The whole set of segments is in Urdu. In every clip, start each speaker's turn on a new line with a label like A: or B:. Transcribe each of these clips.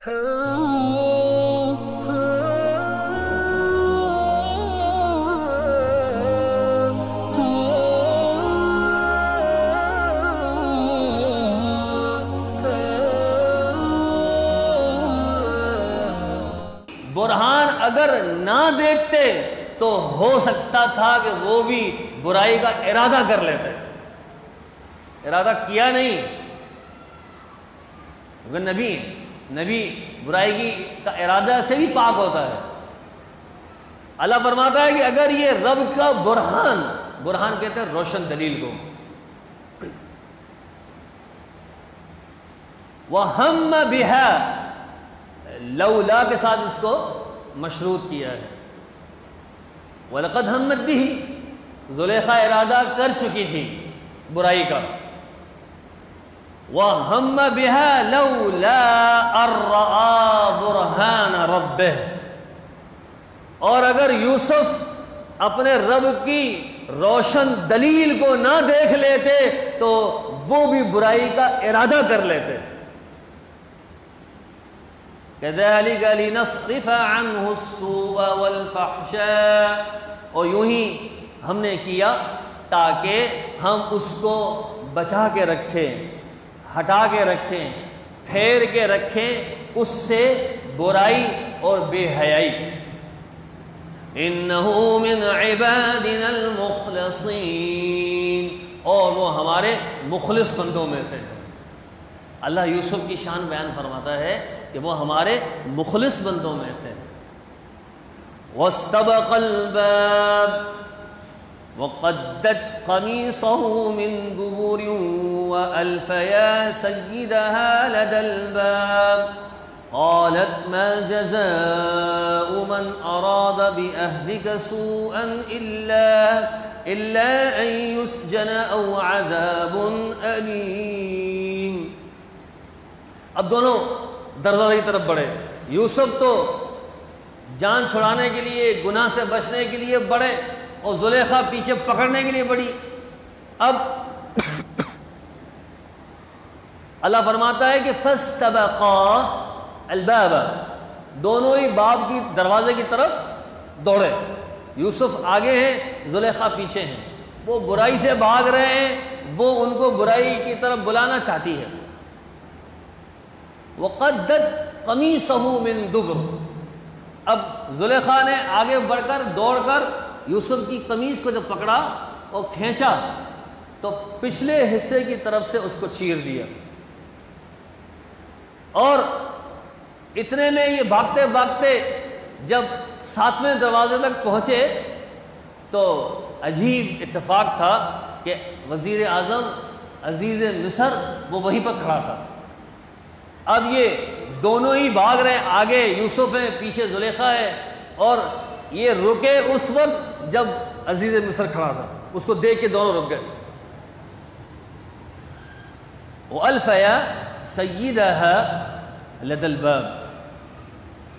A: برہان اگر نہ دیکھتے تو ہو سکتا تھا کہ وہ بھی برائی کا ارادہ کر لیتے، ارادہ کیا نہیں، کیونکہ نبی برائی کا ارادہ سے بھی پاک ہوتا ہے۔ اللہ فرماتا ہے کہ اگر یہ رب کا برہان کہتے ہیں روشن دلیل کو، وَهَمَّ بِهَا، لولا کے ساتھ اس کو مشروط کیا ہے، وَلَقَدْ هَمَّتْ بِهِ، زلیخا ارادہ کر چکی تھی برائی کا، وَهَمَّ بِهَا لَوْلَا أَن رَّأَىٰ بُرْهَانَ رَبِّهِ، اور اگر یوسف اپنے رب کی روشن دلیل کو نہ دیکھ لیتے تو وہ بھی برائی کا ارادہ کر لیتے۔ كَذَلِكَ لِنَصْرِفَ عَنْهُ السُّوءَ وَالْفَحْشَاءَ، اور یوں ہی ہم نے کیا تاکہ ہم اس کو بچا کے رکھیں، ہٹا کے رکھیں، پھیر کے رکھیں اس سے برائی اور بے حیائی۔ إِنَّهُ مِنْ عِبَادِنَا الْمُخْلَصِينَ، اور وہ ہمارے مخلص بندوں میں سے ہے۔ اللہ یوسف کی شان بیان فرماتا ہے کہ وہ ہمارے مخلص بندوں میں سے ہے۔ وَاسْتَبَقَ الْبَابَ وَقَدَّتْ قَمِيصَهُ مِنْ دُبُرٍ وَأَلْفَ يَا سَيِّدَهَا لَدَى الْبَابِ قَالَتْ مَا جَزَاءُ مَنْ أَرَادَ بِأَهْلِكَ سُوءًا إِلَّا أَنْ يُسْجَنَ أَوْ عَذَابٌ أَلِيمٌ۔ اب دونوں دروازے کی طرف بڑھے، یوسف تو جان چھڑانے کے لیے، گناہ سے بچنے کے لیے بڑھے، اور زلیخا پیچھے پکڑنے کے لیے بڑھی۔ اب اللہ فرماتا ہے کہ فَاسْتَبَقَا الْبَابَ، دونوں ہی باب کی دروازے کی طرف دوڑے، یوسف آگے ہیں، زلیخا پیچھے ہیں، وہ برائی سے بھاگ رہے ہیں، وہ ان کو برائی کی طرف بلانا چاہتی ہے۔ وَقَدَّتْ قَمِيصَهُ مِنْ دُبُرٍ، اب زلیخا نے آگے بڑھ کر دوڑ کر یوسف کی قمیص کو جب پکڑا اور کھینچا تو پچھلے حصے کی طرف سے اس کو چیر دیا، اور اتنے میں یہ بھاگتے بھاگتے جب 7ویں دروازے تک پہنچے تو عجیب اتفاق تھا کہ وزیر اعظم عزیز مصر وہ وہیں پر کھڑا تھا۔ اب یہ دونوں ہی بھاگ رہے ہیں، آگے یوسف ہے، پیچھے زلیخا ہے، اور یہ رکے اس وقت جب عزیز مصر کھڑا تھا، اس کو دیکھ کے دونوں رک گئے۔ وَأَلْفَ يَا سَيِّدَهَا لَدَى الْبَابِ،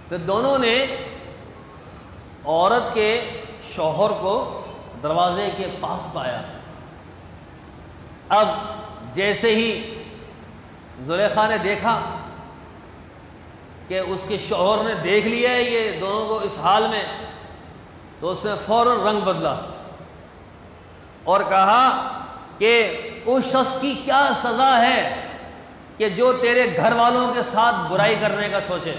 A: پھر دونوں نے عورت کے شوہر کو دروازے کے پاس پایا۔ اب جیسے ہی زلیخا نے دیکھا کہ اس کے شوہر نے دیکھ لیا ہے یہ دونوں کو اس حال میں، تو اس نے فوراً رنگ بدلا اور کہا کہ اس شخص کی کیا سزا ہے کہ جو تیرے گھر والوں کے ساتھ برائی کرنے کا سوچے۔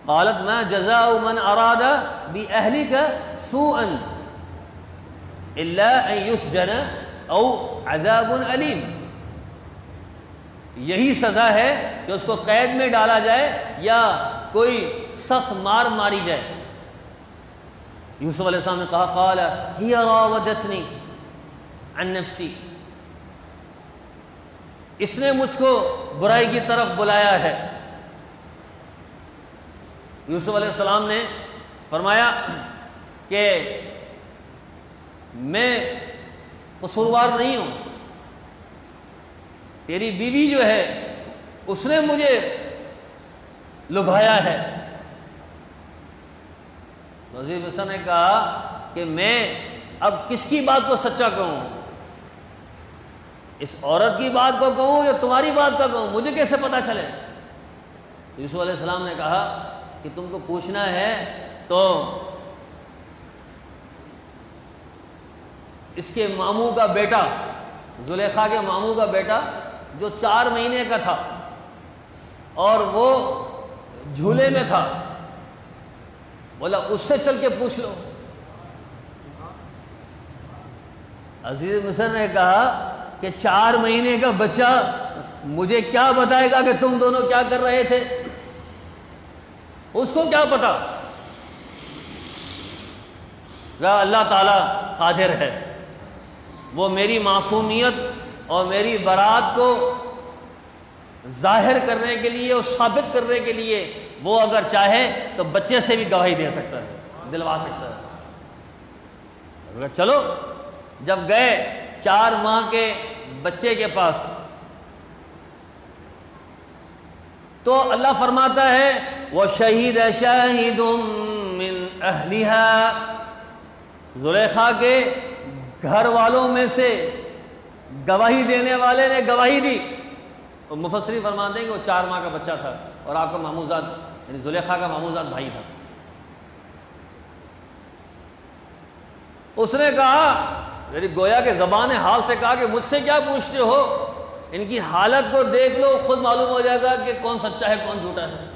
A: قالت ما جزاء من اراد بأهلك سوءا الا ان يسجن او عذاب علیم، یہی سزا ہے کہ اس کو قید میں ڈالا جائے یا کوئی سخت مار ماری جائے۔ یوسف علیہ السلام نے کہا قال هي راودتنی عن نفسی، اس نے مجھ کو برائی کی طرف بلایا ہے۔ یوسف علیہ السلام نے فرمایا کہ میں قصوروار نہیں ہوں، تیری بیوی جو ہے اس نے مجھے لبھایا ہے۔ وزیر مصر نے کہا کہ میں اب کس کی بات کو سچا کہوں، اس عورت کی بات کو کہوں یا تمہاری بات کا کہوں، مجھے کیسے پتہ چلے؟ یوسف علیہ السلام نے کہا کہ تم کو پوچھنا ہے تو اس کے ماموں کا بیٹا، زلیخا کے ماموں کا بیٹا جو 4 مہینے کا تھا اور وہ جھولے میں تھا، بولا اس سے چل کے پوچھ لو۔ عزیز مصر نے کہا کہ 4 مہینے کا بچہ مجھے کیا بتائے گا کہ تم دونوں کیا کر رہے تھے؟ اس کو کیا پتا؟ اللہ تعالیٰ قادر ہے، وہ میری معصومیت اور میری برات کو ظاہر کرنے کے لیے اور ثابت کرنے کے لیے وہ اگر چاہے تو بچے سے بھی گواہی دے سکتا ہے، دلوا سکتا ہے۔ چلو، جب گئے 4 ماہ کے بچے کے پاس تو اللہ فرماتا ہے وَشَهِدَ شَاهِدٌ مِّنْ أَهْلِهَا، زلیخا کے گھر والوں میں سے گواہی دینے والے نے گواہی دی۔ اور مفسرین فرماتے ہیں کہ وہ 4 ماہ کا بچہ تھا اور آپ کا ماموزاد یعنی زلیخا کا ماموزاد بھائی تھا۔ اس نے کہا، میری گویا کہ زبان حال سے کہا کہ مجھ سے کیا پوچھتے ہو، ان کی حالت کو دیکھ لو، خود معلوم ہو جائے گا کہ کون سچا ہے کون جھوٹا ہے۔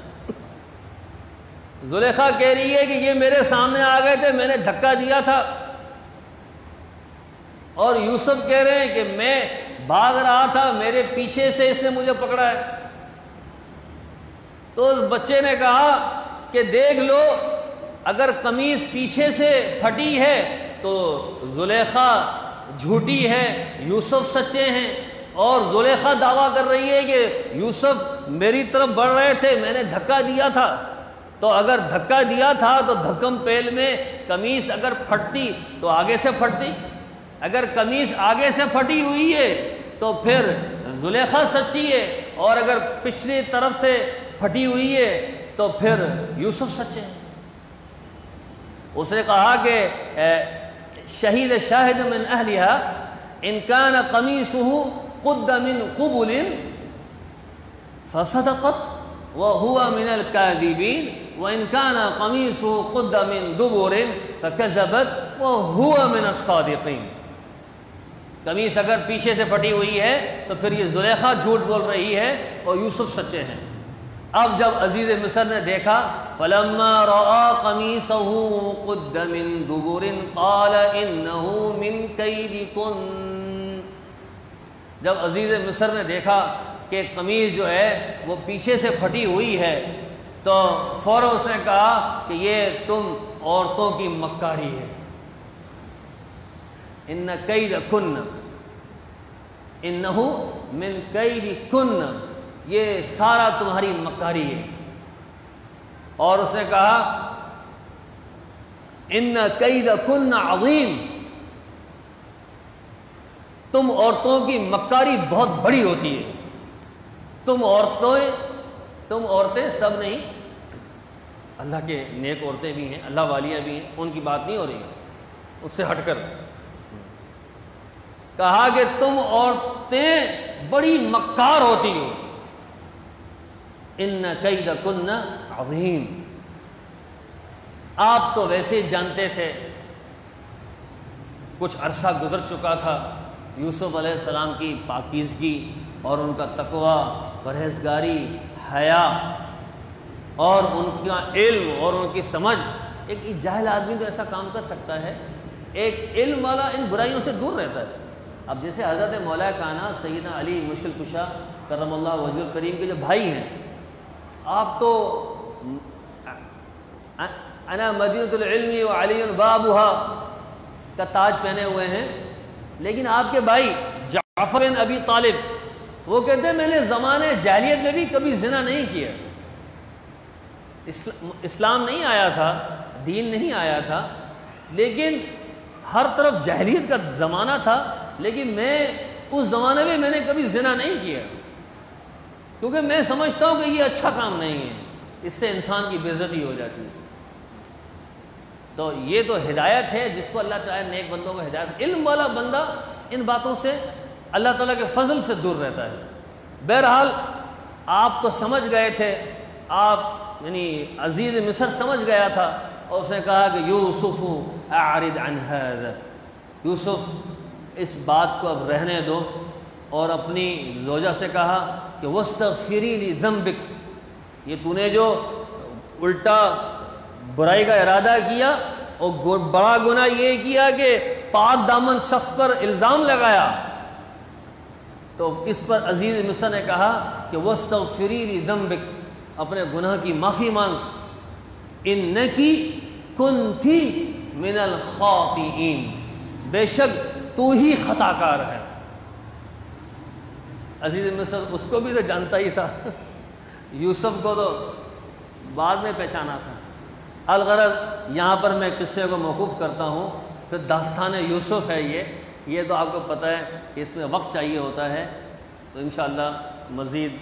A: زلیخا کہہ رہی ہے کہ یہ میرے سامنے آ گئے تھے، میں نے دھکا دیا تھا، اور یوسف کہہ رہے ہیں کہ میں بھاگ رہا تھا، میرے پیچھے سے اس نے مجھے پکڑا ہے۔ تو اس بچے نے کہا کہ دیکھ لو، اگر قمیص پیچھے سے پھٹی ہے تو زلیخا جھوٹی ہے، یوسف سچے ہیں، اور زلیخا دعویٰ کر رہی ہے کہ یوسف میری طرف بڑھ رہے تھے، میں نے دھکا دیا تھا۔ تو اگر دھکا دیا تھا تو دھکم پیل میں قمیص اگر پھٹتی تو آگے سے پھٹتی، اگر قمیص آگے سے پھٹی ہوئی ہے تو پھر زلیخا سچی ہے، اور اگر پچھلی طرف سے پھٹی ہوئی ہے تو پھر یوسف سچے ہیں۔ اس نے کہا کہ شہید شاہد من اہلہا ان کان قمیصہ قد من قبل فصدقت وهو من الكاذبین وان کان قمیصہ قد من دبر فکذبت وهو من الصادقین۔ قمیص اگر پیچھے سے پھٹی ہوئی ہے تو پھر یہ زلیخا جھوٹ بول رہی ہے اور یوسف سچے ہیں۔ اب جب عزیز مصر نے دیکھا فَلَمَّا رَأَىٰ قَمِيصَهُ قُدَّ مِن دُبُرٍ قَالَ إِنَّهُ مِن كَيْدِكُنَّ، جب عزیز مصر نے دیکھا کہ قمیص جو ہے وہ پیچھے سے پھٹی ہوئی ہے تو فوراً اس نے کہا کہ یہ تم عورتوں کی مکاری ہے۔ ان کیدکن، انہ من کیدکن، یہ سارا تمہاری مکاری ہے۔ اور اس نے کہا ان کیدکن عظیم، تم عورتوں کی مکاری بہت بڑی ہوتی ہے۔ تم عورتیں سب نہیں، اللہ کے نیک عورتیں بھی ہیں، اللہ والیاں بھی ہیں، ان کی بات نہیں ہو رہی ہے، اس سے ہٹ کر کہا کہ تم عورتیں بڑی مکار ہوتی ہو۔ ان کیدکن عظیم، آپ تو ویسے جانتے تھے، کچھ عرصہ گزر چکا تھا، یوسف علیہ السلام کی پاکیزگی اور ان کا تقوی، پرہیزگاری، حیا اور ان کا علم اور ان کی سمجھ۔ ایک جاہل آدمی تو ایسا کام کر سکتا ہے، ایک علم والا ان برائیوں سے دور رہتا ہے۔ اب جیسے حضرت مولا کائنات سیدنا علی مشکل کشا کرم اللہ وجہ الکریم کے جو بھائی ہیں، آپ تو انا مدینۃ العلم وعلی بابها کا تاج پہنے ہوئے ہیں، لیکن آپ کے بھائی جعفر بن ابی طالب وہ کہتے ہیں میں نے زمانے جاہلیت میں بھی کبھی زنا نہیں کیا، اسلام نہیں آیا تھا، دین نہیں آیا تھا، لیکن ہر طرف جاہلیت کا زمانہ تھا، لیکن میں اس زمانے میں نے کبھی زنا نہیں کیا، کیونکہ میں سمجھتا ہوں کہ یہ اچھا کام نہیں ہے، اس سے انسان کی بے عزتی ہو جاتی ہے۔ تو یہ تو ہدایت ہے، جس کو اللہ چاہے نیک بندوں کو ہدایت۔ علم والا بندہ ان باتوں سے اللہ تعالیٰ کے فضل سے دور رہتا ہے۔ بہرحال آپ تو سمجھ گئے تھے، آپ یعنی عزیز مصر سمجھ گیا تھا، اور اس نے کہا کہ یوسف اعرض عن هذا، یوسف اس بات کو اب رہنے دو، اور اپنی زوجہ سے کہا کہ واستغفری لذنبک، یہ تو نے جو الٹا برائی کا ارادہ کیا اور بڑا گناہ یہ کیا کہ پاک دامن شخص پر الزام لگایا، تو اس پر عزیز مصر نے کہا کہ واستغفری لذنبک، اپنے گناہ کی معافی مانگ، انکی کنتی من الخاطئین، بے شک تو ہی خطا کار ہے۔ عزیز مصر اس کو بھی تو جانتا ہی تھا، یوسف کو تو بعد میں پہچانا تھا۔ الغرض یہاں پر میں قصے کو موقوف کرتا ہوں، کہ داستان یوسف ہے یہ تو آپ کو پتہ ہے کہ اس میں وقت چاہیے ہوتا ہے، تو انشاءاللہ مزید